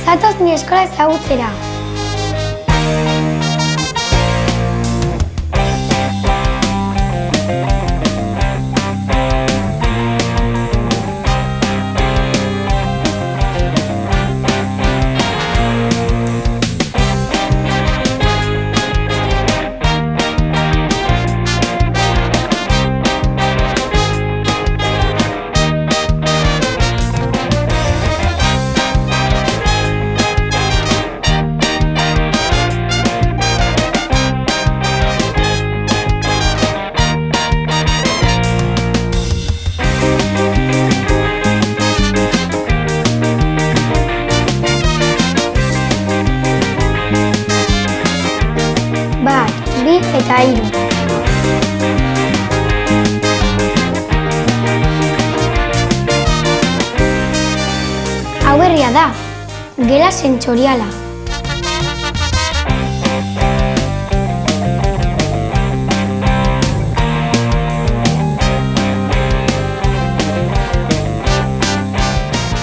Zatoz ni eskola ezagutzera. Bat, bi eta hiru. Hau berria da, gela sentsoriala.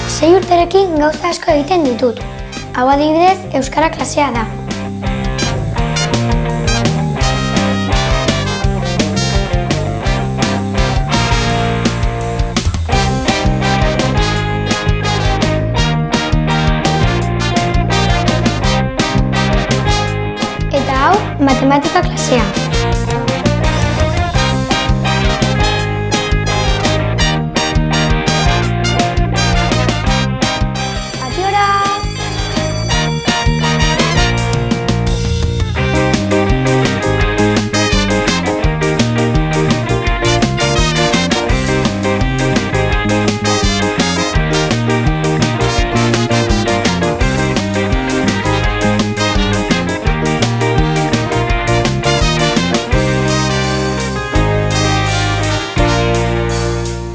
Sei urterekin gauza asko egiten ditut. Hau adibidez, euskara klasea da. Eta hau, matematika klasea. Adiora!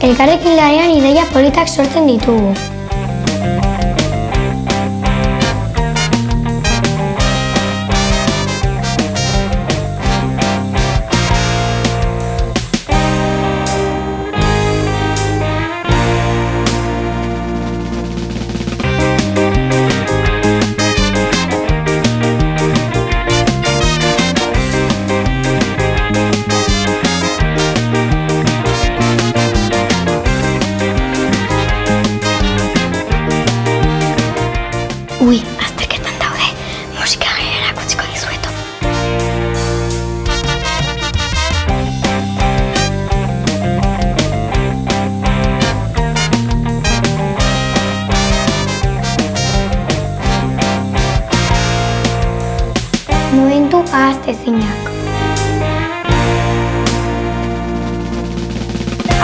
Elkarrekin lanean ideia politak sortzen ditugu. Ui, azterketan daude. Musika gero erakutsiko dizueto. Momentu ahaztezinak.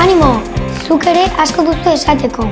Animo, zuk ere asko duzu esateko.